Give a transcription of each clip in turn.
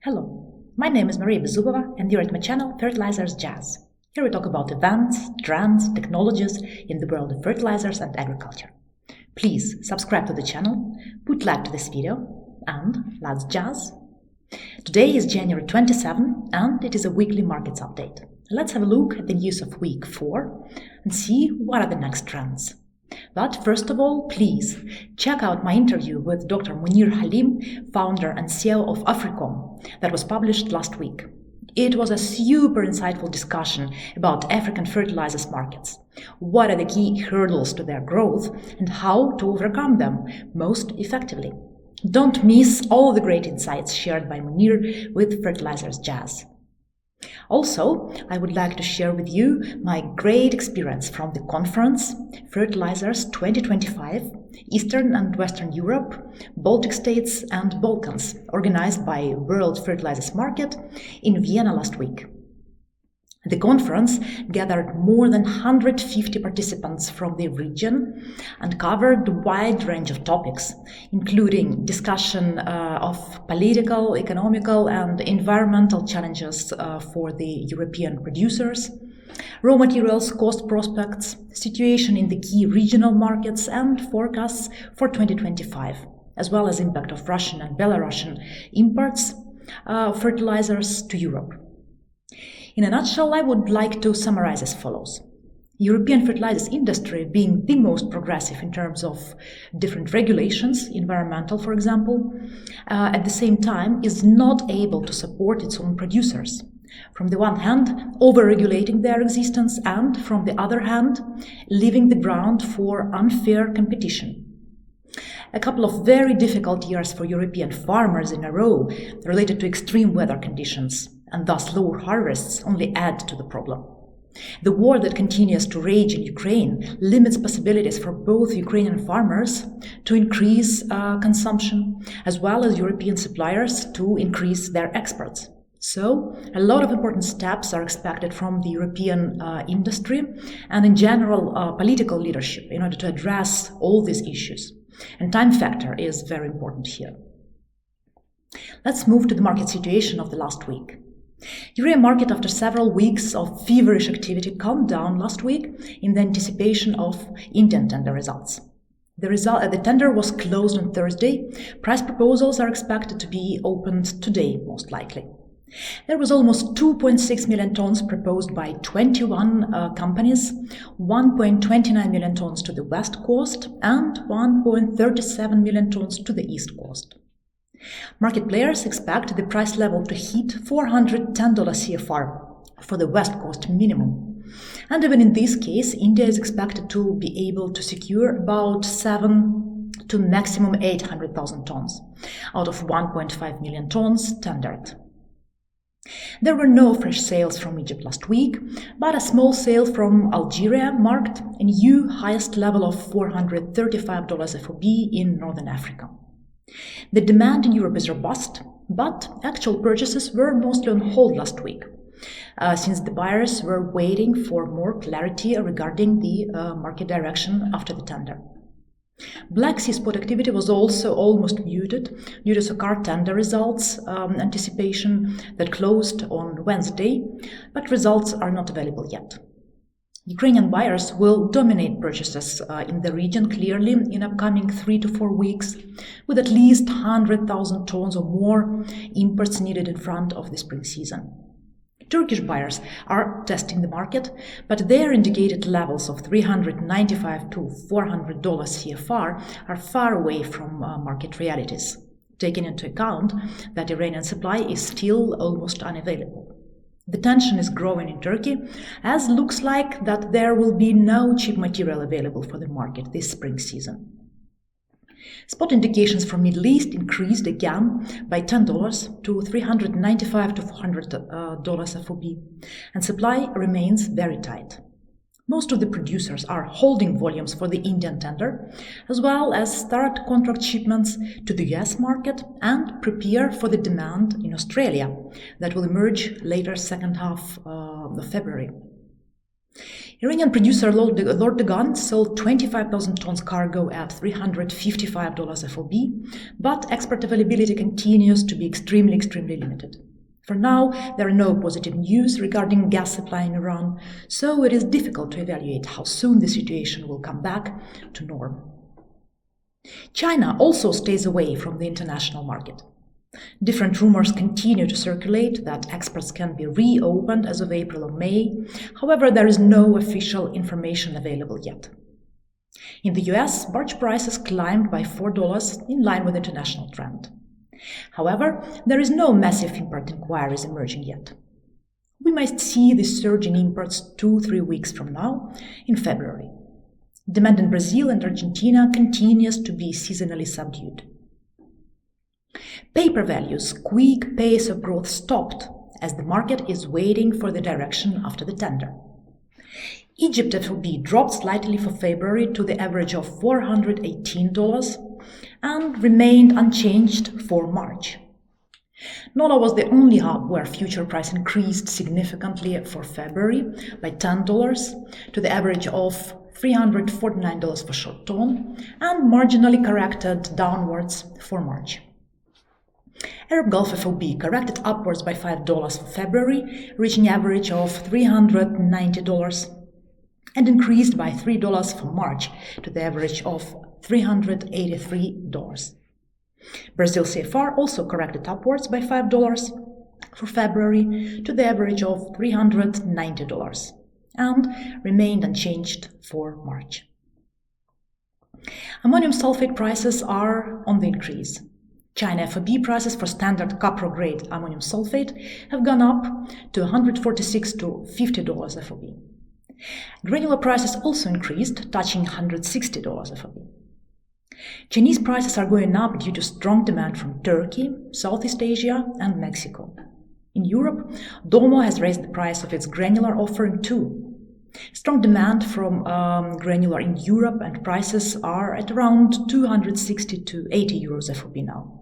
Hello, my name is Maria Bezubova and you're at my channel Fertilizers Jazz. Here we talk about events, trends, technologies in the world of fertilizers and agriculture. Please subscribe to the channel, put like to this video, and let's jazz! Today is January 27 and it is a weekly markets update. Let's have a look at the news of week 4 and see what are the next trends. But first of all, please check out my interview with Dr. Munir Halim, founder and CEO of Africom, that was published last week. It was a super insightful discussion about African fertilizers markets. What are the key hurdles to their growth and how to overcome them most effectively? Don't miss all the great insights shared by Munir with Fertilizers Jazz. Also, I would like to share with you my great experience from the conference Fertilizers 2025, Eastern and Western Europe, Baltic States and Balkans, organized by World Fertilizers Market in Vienna last week. The conference gathered more than 150 participants from the region and covered a wide range of topics, including discussion of political, economical and environmental challenges for the European producers, raw materials cost prospects, situation in the key regional markets and forecasts for 2025, as well as impact of Russian and Belarusian imports fertilizers to Europe. In a nutshell, I would like to summarize as follows. European fertilizers industry, being the most progressive in terms of different regulations, environmental for example, at the same time is not able to support its own producers. From the one hand, over-regulating their existence and, from the other hand, leaving the ground for unfair competition. A couple of very difficult years for European farmers in a row related to extreme weather conditions, and thus lower harvests only add to the problem. The war that continues to rage in Ukraine limits possibilities for both Ukrainian farmers to increase consumption, as well as European suppliers to increase their exports. So, a lot of important steps are expected from the European industry and in general political leadership in order to address all these issues. And time factor is very important here. Let's move to the market situation of the last week. Urea market, after several weeks of feverish activity, calmed down last week in the anticipation of Indian tender results. The tender was closed on Thursday. Price proposals are expected to be opened today, most likely. There was almost 2.6 million tons proposed by 21 companies, 1.29 million tons to the west coast and 1.37 million tons to the east coast. Market players expect the price level to hit $410 CFR for the west coast minimum. And even in this case, India is expected to be able to secure about 7 to maximum 800,000 tons out of 1.5 million tons tendered. There were no fresh sales from Egypt last week, but a small sale from Algeria marked a new highest level of $435 FOB in Northern Africa. The demand in Europe is robust, but actual purchases were mostly on hold last week, since the buyers were waiting for more clarity regarding the market direction after the tender. Black Sea spot activity was also almost muted due to SOCAR tender results anticipation that closed on Wednesday, but results are not available yet. Ukrainian buyers will dominate purchases in the region clearly in upcoming 3 to 4 weeks, with at least 100,000 tons or more imports needed in front of the spring season. Turkish buyers are testing the market, but their indicated levels of $395 to $400 CFR are far away from market realities, taking into account that Iranian supply is still almost unavailable. The tension is growing in Turkey, as looks like that there will be no cheap material available for the market this spring season. Spot indications from Middle East increased again by $10 to $395 to $400 FOB, and supply remains very tight. Most of the producers are holding volumes for the Indian tender, as well as start contract shipments to the US market and prepare for the demand in Australia that will emerge later second half of February. Iranian producer Lord Dagan sold 25,000 tons cargo at $355 FOB, but export availability continues to be extremely limited. For now, there are no positive news regarding gas supply in Iran, so it is difficult to evaluate how soon the situation will come back to norm. China also stays away from the international market. Different rumors continue to circulate that exports can be reopened as of April or May. However, there is no official information available yet. In the US, barge prices climbed by $4 in line with international trend. However, there is no massive import inquiries emerging yet. We might see this surge in imports 2-3 weeks from now, in February. Demand in Brazil and Argentina continues to be seasonally subdued. Paper values' quick pace of growth stopped as the market is waiting for the direction after the tender. Egypt FOB dropped slightly for February to the average of $418 and remained unchanged for March. NOLA was the only hub where future price increased significantly for February by $10 to the average of $349 for short ton and marginally corrected downwards for March. Arab Gulf FOB corrected upwards by $5 for February, reaching average of $390 and increased by $3 for March to the average of $383. Brazil CFR also corrected upwards by $5 for February to the average of $390 and remained unchanged for March. Ammonium sulfate prices are on the increase. China FOB prices for standard copper-grade ammonium sulfate have gone up to $146 to $50 FOB. Granular prices also increased, touching $160 FOB. Chinese prices are going up due to strong demand from Turkey, Southeast Asia, and Mexico. In Europe, Domo has raised the price of its granular offering too. Strong demand from granular in Europe, and prices are at around 260 to 80 euros FOB now.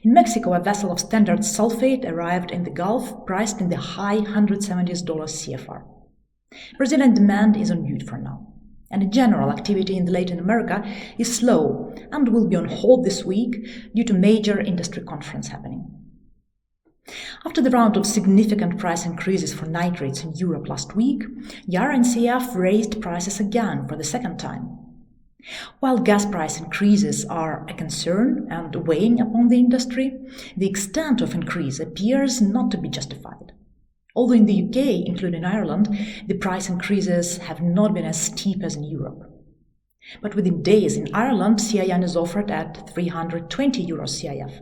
In Mexico, a vessel of standard sulfate arrived in the Gulf, priced in the high $170s CFR. Brazilian demand is on mute for now, and in general, activity in Latin America is slow and will be on hold this week due to major industry conference happening. After the round of significant price increases for nitrates in Europe last week, Yara and CF raised prices again for the second time. While gas price increases are a concern and weighing upon the industry, the extent of increase appears not to be justified. Although in the UK, including Ireland, the price increases have not been as steep as in Europe. But within days in Ireland, CIN is offered at 320 euros CIF.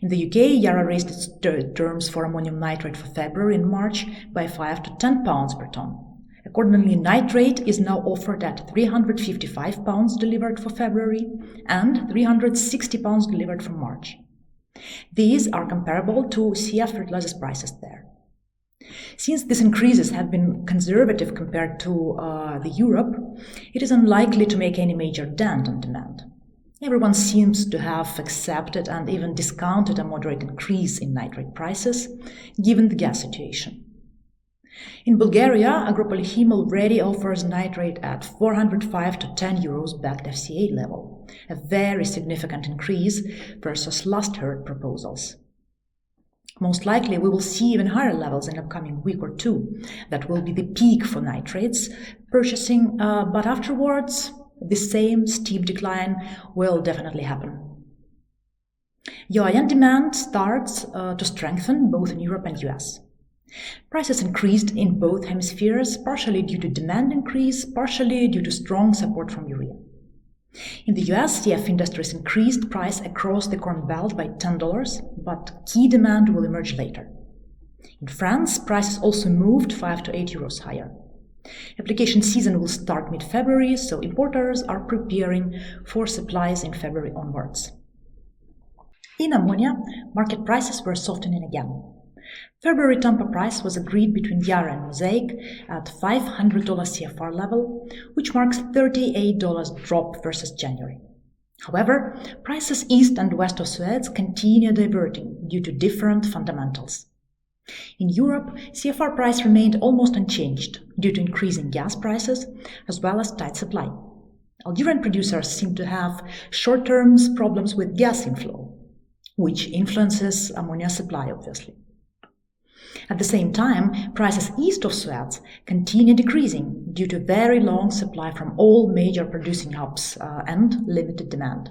In the UK, Yara raised its terms for ammonium nitrate for February and March by £5 to £10 per tonne. Accordingly, nitrate is now offered at £355 delivered for February and £360 delivered for March. These are comparable to CF fertilizers prices there. Since these increases have been conservative compared to the Europe, it is unlikely to make any major dent on demand. Everyone seems to have accepted and even discounted a moderate increase in nitrate prices, given the gas situation. In Bulgaria, Agropolychem already offers nitrate at 405 to 10 euros backed FCA level, a very significant increase versus last heard proposals. Most likely we will see even higher levels in the upcoming week or two. That will be the peak for nitrates purchasing, but afterwards the same steep decline will definitely happen. UAN demand starts to strengthen both in Europe and US. Prices increased in both hemispheres, partially due to demand increase, partially due to strong support from urea. In the US, CF Industries increased price across the Corn Belt by $10, but key demand will emerge later. In France, prices also moved 5 to 8 euros higher. Application season will start mid-February, so importers are preparing for supplies in February onwards. In ammonia, market prices were softening again. February Tampa price was agreed between Yara and Mosaic at $500 CFR level, which marks $38 drop versus January. However, prices east and west of Suez continue diverting due to different fundamentals. In Europe, CFR price remained almost unchanged due to increasing gas prices as well as tight supply. Algerian producers seem to have short-term problems with gas inflow, which influences ammonia supply, obviously. At the same time, prices east of Suez continue decreasing due to very long supply from all major producing hubs and limited demand.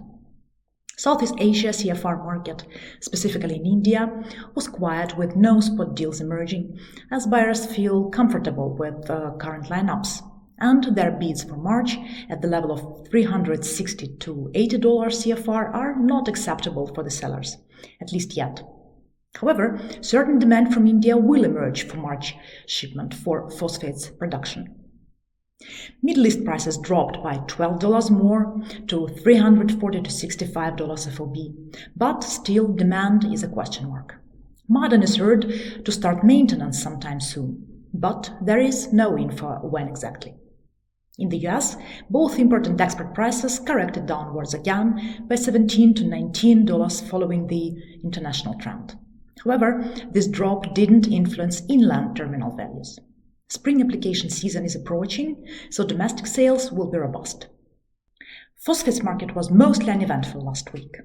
Southeast Asia CFR market, specifically in India, was quiet with no spot deals emerging, as buyers feel comfortable with current lineups, and their bids for March at the level of $360 to $80 CFR are not acceptable for the sellers, at least yet. However, certain demand from India will emerge for March shipment for phosphates production. Middle East prices dropped by $12 more to $340 to $65 FOB, but still demand is a question mark. Ma'aden is heard to start maintenance sometime soon, but there is no info when exactly. In the US, both import and export prices corrected downwards again by $17 to $19 following the international trend. However, this drop didn't influence inland terminal values. Spring application season is approaching, so domestic sales will be robust. Phosphates market was mostly uneventful last week.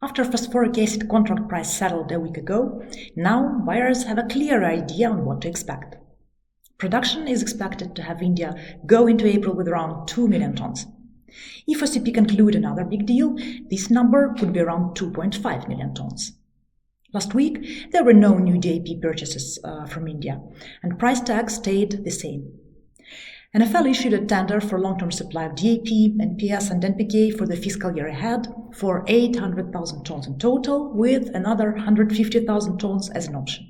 After phosphoric acid contract price settled a week ago, now buyers have a clearer idea on what to expect. Production is expected to have India go into April with around 2 million tons. If OCP conclude another big deal, this number could be around 2.5 million tons. Last week, there were no new DAP purchases from India, and price tags stayed the same. NFL issued a tender for long-term supply of DAP, NPS and NPK for the fiscal year ahead for 800,000 tons in total, with another 150,000 tons as an option.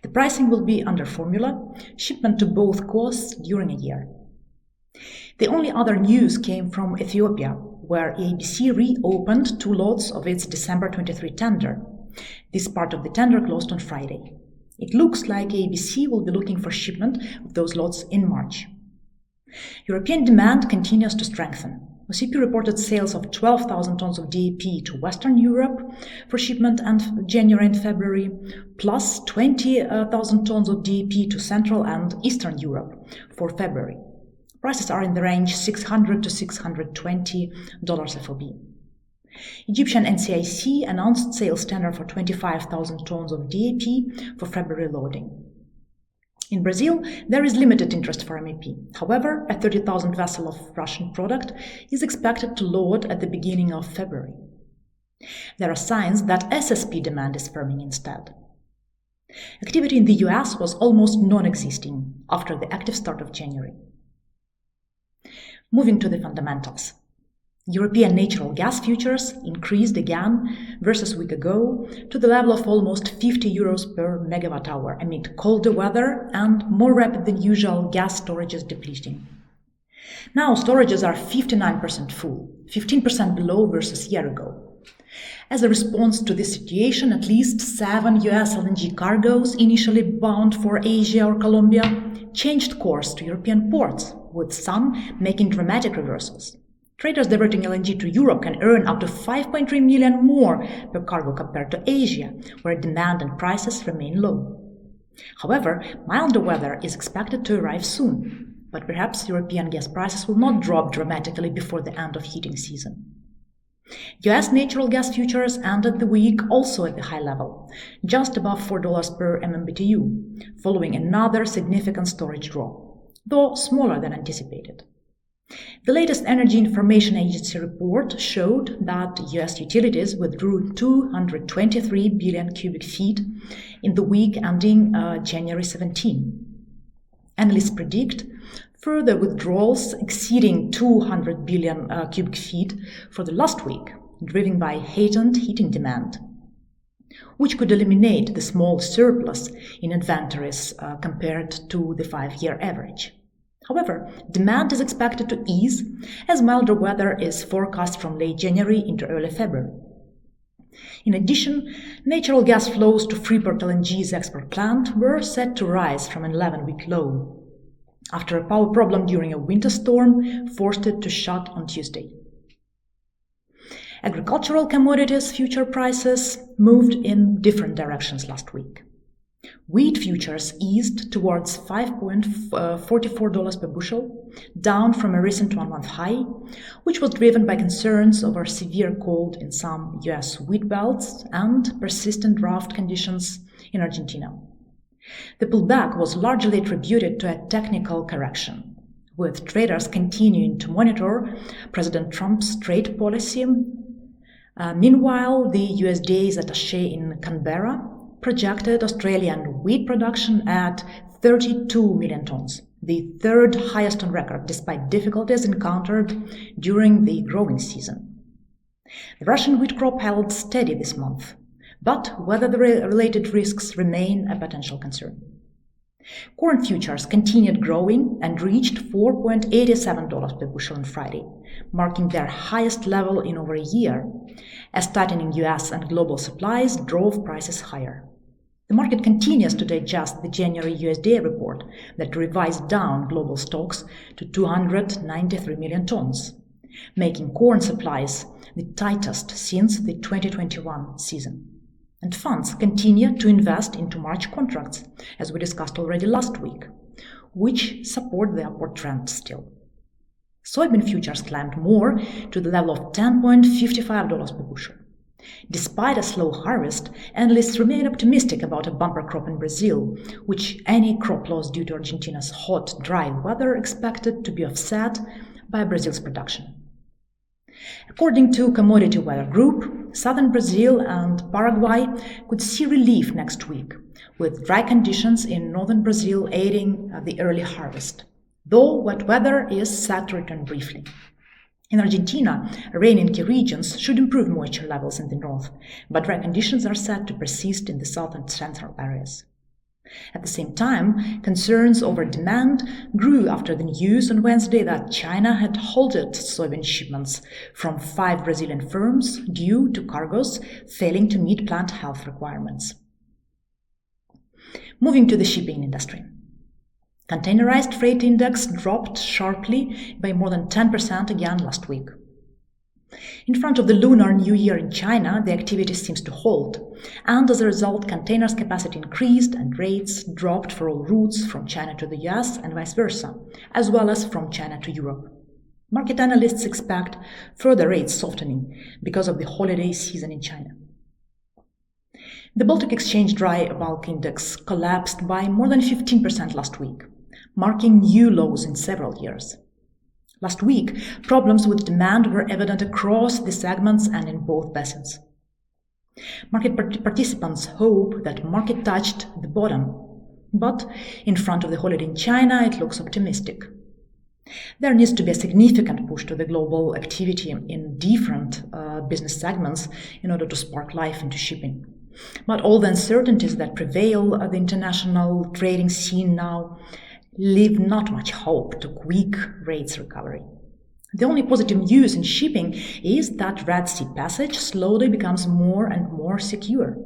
The pricing will be under formula, shipment to both coasts during a year. The only other news came from Ethiopia, where EABC reopened 2 lots of its December 23 tender. This part of the tender closed on Friday. It looks like EABC will be looking for shipment of those lots in March. European demand continues to strengthen. OCP reported sales of 12,000 tons of DAP to Western Europe for shipment in January and February, plus 20,000 tons of DAP to Central and Eastern Europe for February. Prices are in the range $600 to $620 FOB. Egyptian NCIC announced sales tender for 25,000 tons of DAP for February loading. In Brazil, there is limited interest for MAP. However, a 30,000 vessel of Russian product is expected to load at the beginning of February. There are signs that SSP demand is firming instead. Activity in the US was almost non-existing after the active start of January. Moving to the fundamentals. European natural gas futures increased again versus a week ago to the level of almost 50 euros per megawatt hour amid colder weather and more rapid than usual gas storages depleting. Now storages are 59% full, 15% below versus a year ago. As a response to this situation, at least 7 US LNG cargoes initially bound for Asia or Colombia changed course to European ports, with some making dramatic reversals. Traders diverting LNG to Europe can earn up to 5.3 million more per cargo compared to Asia, where demand and prices remain low. However, milder weather is expected to arrive soon, but perhaps European gas prices will not drop dramatically before the end of heating season. US natural gas futures ended the week also at the high level, just above $4 per MMBTU, following another significant storage draw, though smaller than anticipated. The latest Energy Information Agency report showed that US utilities withdrew 223 billion cubic feet in the week ending January 17. Analysts predict further withdrawals exceeding 200 billion cubic feet for the last week, driven by heightened heating demand, which could eliminate the small surplus in inventories compared to the 5-year average. However, demand is expected to ease as milder weather is forecast from late January into early February. In addition, natural gas flows to Freeport LNG's export plant were set to rise from an 11-week low, after a power problem during a winter storm forced it to shut on Tuesday. Agricultural commodities future prices moved in different directions last week. Wheat futures eased towards $5.44 per bushel, down from a recent one-month high, which was driven by concerns over severe cold in some US wheat belts and persistent drought conditions in Argentina. The pullback was largely attributed to a technical correction, with traders continuing to monitor President Trump's trade policy. Meanwhile, the USDA's attaché in Canberra projected Australian wheat production at 32 million tons, the third highest on record, despite difficulties encountered during the growing season. The Russian wheat crop held steady this month, but weather-related risks remain a potential concern. Corn futures continued growing and reached $4.87 per bushel on Friday, marking their highest level in over a year, as tightening US and global supplies drove prices higher. The market continues to digest the January USDA report that revised down global stocks to 293 million tons, making corn supplies the tightest since the 2021 season. And funds continue to invest into March contracts, as we discussed already last week, which support the upward trend still. Soybean futures climbed more to the level of $10.55 per bushel. Despite a slow harvest, analysts remain optimistic about a bumper crop in Brazil, which any crop loss due to Argentina's hot, dry weather expected to be offset by Brazil's production. According to Commodity Weather Group, southern Brazil and Paraguay could see relief next week, with dry conditions in northern Brazil aiding the early harvest, though wet weather is set to return briefly. In Argentina, rain in key regions should improve moisture levels in the north, but dry conditions are set to persist in the south and central areas. At the same time, concerns over demand grew after the news on Wednesday that China had halted soybean shipments from 5 Brazilian firms due to cargoes failing to meet plant health requirements. Moving to the shipping industry. Containerized freight index dropped sharply by more than 10% again last week. In front of the Lunar New Year in China, the activity seems to halt, and as a result, containers' capacity increased and rates dropped for all routes from China to the US and vice versa, as well as from China to Europe. Market analysts expect further rates softening because of the holiday season in China. The Baltic Exchange Dry Bulk Index collapsed by more than 15% last week, marking new lows in several years. Last week, problems with demand were evident across the segments and in both basins. Market participants hope that market touched the bottom, but in front of the holiday in China, it looks optimistic. There needs to be a significant push to the global activity in different business segments in order to spark life into shipping. But all the uncertainties that prevail at the international trading scene now leave not much hope to quick rates recovery. The only positive news in shipping is that Red Sea passage slowly becomes more and more secure.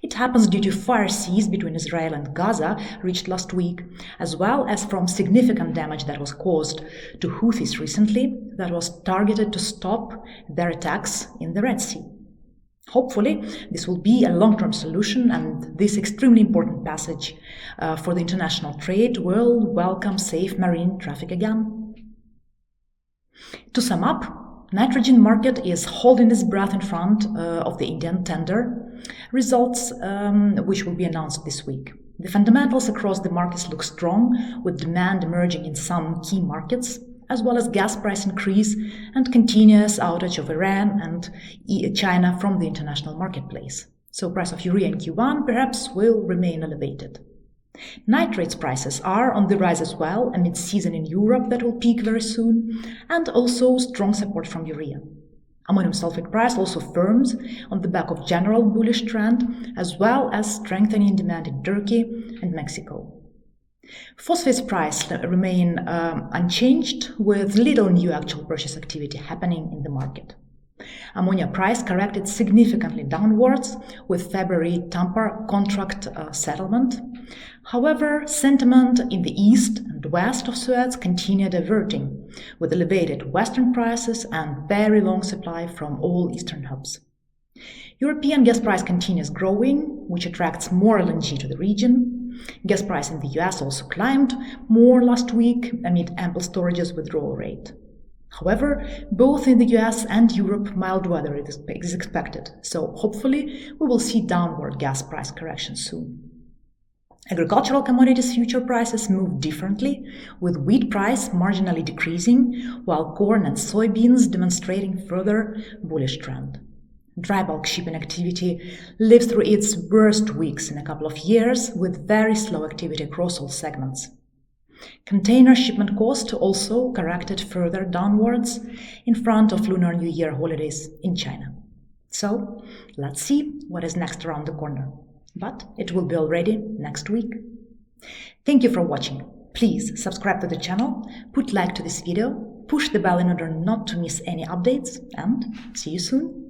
It happens due to fire cease between Israel and Gaza reached last week, as well as from significant damage that was caused to Houthis recently that was targeted to stop their attacks in the Red Sea. Hopefully, this will be a long-term solution, and this extremely important passage for the international trade will welcome safe marine traffic again. To sum up, nitrogen market is holding its breath in front of the Indian tender results, which will be announced this week. The fundamentals across the markets look strong, with demand emerging in some key markets, as well as gas price increase and continuous outage of Iran and China from the international marketplace. So price of urea in Q1 perhaps will remain elevated. Nitrates prices are on the rise as well amid season in Europe that will peak very soon, and also strong support from urea. Ammonium sulfate price also firms on the back of general bullish trend, as well as strengthening demand in Turkey and Mexico. Phosphates price remain unchanged, with little new actual purchase activity happening in the market. Ammonia price corrected significantly downwards with February Tampa contract settlement. However, sentiment in the east and west of Suez continued diverting, with elevated western prices and very long supply from all eastern hubs. European gas price continues growing, which attracts more LNG to the region. Gas price in the US also climbed more last week amid ample storage's withdrawal rate. However, both in the US and Europe, mild weather is expected, so hopefully we will see downward gas price correction soon. Agricultural commodities future prices move differently, with wheat price marginally decreasing, while corn and soybeans demonstrating further bullish trend. Dry bulk shipping activity lives through its worst weeks in a couple of years, with very slow activity across all segments. Container shipment cost also corrected further downwards in front of Lunar New Year holidays in China. So, let's see what is next around the corner. But it will be already next week. Thank you for watching. Please subscribe to the channel, put like to this video, push the bell in order not to miss any updates, and see you soon.